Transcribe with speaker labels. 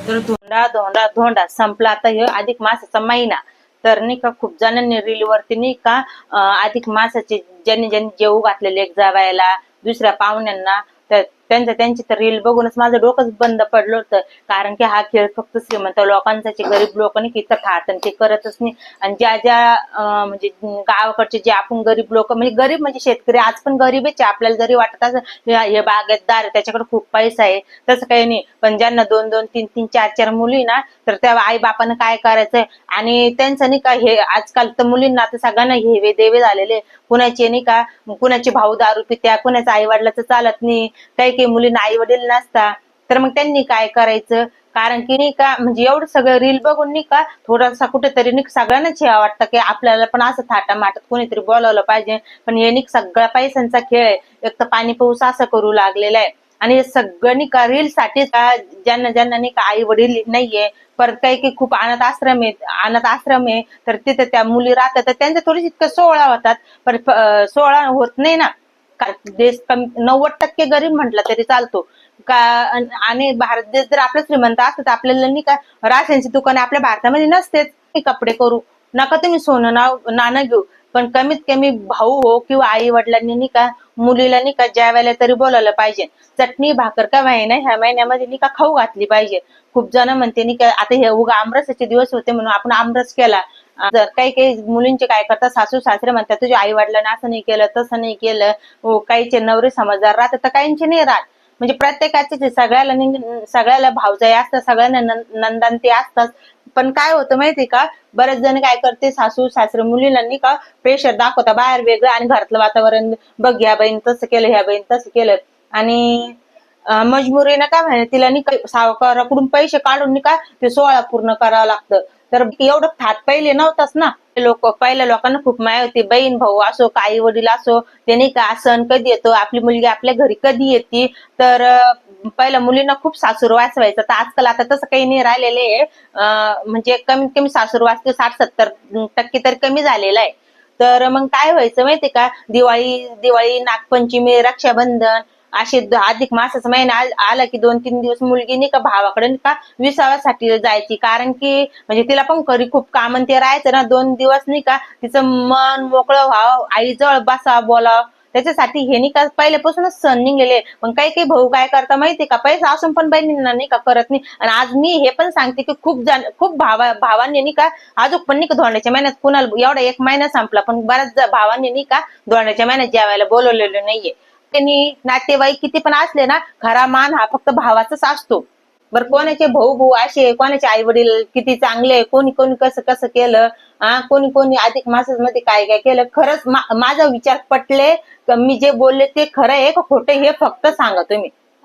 Speaker 1: तर धोंडा धोंडा धोंडा संपला. आता हे अधिक मासाचा महिना. तर नाही का खूप जणांनी रील वरती नाही का अधिक मासाचे ज्यांनी ज्यांनी जेवू घातलेले एक जावायला दुसऱ्या पाहुण्यांना, तर त्यांची तर रील बघूनच माझं डोकंच बंद पडलं होतं. कारण की हा खेळ फक्त श्रीमंत लोकांचा, गरीब लोक नाही की इथं खात आणि ते करतच नाही. आणि ज्या ज्या म्हणजे गावाकडचे जे आपण गरीब लोक, म्हणजे गरीब म्हणजे शेतकरी आज पण गरीबच आहे. आपल्याला जरी वाटत असं हे बागायतदार आहे, त्याच्याकडे खूप पैसा आहे, तसं काही नाही. पण ज्यांना 2-2, 3-3, 4-4 मुली ना, तर त्या आई बापानं काय करायचंय. आणि त्यांचं नाही का हे आजकाल तर मुलींना आता सगळ्यांना हेवे देवे झालेले. कुणाचे नाही का, कुणाचे भाऊ दारू पित्या, कुणाच्या आई वडिलाचं चालत नाही, काही काही मुलींना आई वडील नसतात. तर मग त्यांनी काय करायचं. कारण की नाही का म्हणजे एवढं सगळं रील बघून नाही का थोडासा कुठेतरी नाही सगळ्यांनाच हे वाटतं की आपल्याला पण असं थाटामाटात कोणीतरी बोलावलं पाहिजे. पण हे नाही सगळा पैशांचा खेळ आहे. एक तर पाणी पाऊस असं करू लागलेला आहे. आणि हे सगळं नाही का रील साठी ज्यांना ज्यांना नाही का आई वडील नाहीये, परत काही काही खूप अनाथ आश्रम आहे, तर तिथे त्या मुली राहतात, तर त्यांच्या थोडीशी इतकं सोहळा होतात. पण सोहळा होत नाही ना. देश 90% गरीब म्हटलं तरी चालतो का. आणि भारत देश जर आपला श्रीमंत असतं तर आपल्याला नाही का राशनची दुकाने आपल्या भारतामध्ये नसतेच. कपडे करू नका तुम्ही सोनं नाणं घेऊ, पण कमीत कमी भाऊ हो किंवा आई वडिलांनी नाही का मुलीला नाही का ज्या वेळेला तरी बोलावलं पाहिजे. चटणी भाकर का व्हायना ह्या महिन्यामध्ये नाही का खाऊ घातली पाहिजे. खूप जण म्हणते नाही का आता हे उगा आमरसाचे दिवस होते म्हणून आपण आमरस केला. जर काही काही मुलींचे काय करतात, सासू सासरे म्हणतात तुझ्या आई वडिलांनी असं नाही केलं तसं नाही केलं. हो, काहीचे नवरे समजदार राहतात तर काहींचे नाही राहत. म्हणजे प्रत्येकाचे सगळ्याला भावजाई असतात, सगळ्यांना नंदान ते असतात. पण काय होतं माहितीये का, बरेच जण काय करते सासू सासरे मुलीला नाही का प्रेशर दाखवता बाहेर वेगळं आणि घरातलं वातावरण बघ, ह्या बहीण तसं केलं, ह्या बहीण तसं केलं. आणि मजबुरीनं काय म्हणे तिला नाही का सावकाराकडून पैसे काढून नाही का ते सोहळा पूर्ण करावं लागतं. तर एवढं थाट पहिले नव्हताच ना. पहिल्या लोकांना खूप माया होती. बहीण भाऊ असो का आई वडील असो, ते नाही का सण कधी येतो, आपली मुलगी आपल्या घरी कधी येते. तर पहिल्या मुलींना खूप सासूरवास व्हायचा. तर आजकाल आता तसं काही नाही राहिलेलं आहे. म्हणजे कमीत कमी सासूरवास 60-70% तर कमी झालेला आहे. तर मग काय व्हायचं माहितीये का, दिवाळी नागपंचमी रक्षाबंधन असे अधिक मासाचा महिना आला की 2-3 दिवस मुलगी नाही का भावाकडे नाही का विसाव्यासाठी जायची. कारण की म्हणजे तिला पण घरी खूप काम ते राहायचं ना. 2 दिवस नाही का तिचं मन मोकळं व्हावं, आईजवळ बसा बोलावं, त्याच्यासाठी हे नाही का पहिल्यापासूनच सण निघलेले. पण काही काही भाऊ काय करता माहितीये का, पैसा असून पण बहिणींना नाही का करत नाही. आणि आज मी हे पण सांगते की खूप भावांनी नाही का अजून पण नाही का धोंड्याच्या महिन्यात कुणाला एवढा 1 महिना संपला पण बऱ्याच भावांनी नाही का धोंड्याच्या महिन्यात जेवायला बोलवलेलं नाहीये. त्यांनी नातेवाईक किती पण असले ना, खरा मान हा फक्त भावाचाच असतो. बरं कोणाचे भाऊ भाऊ असे, कोणाचे आई वडील किती चांगले, कोणी कोणी कसं कसं केलं, कोणी कोणी अधिक मासामध्ये काय काय केलं. खरंच माझा विचार पटले, मी जे बोलले ते खरं आहे का खोटं हे फक्त सांगा तुम्ही.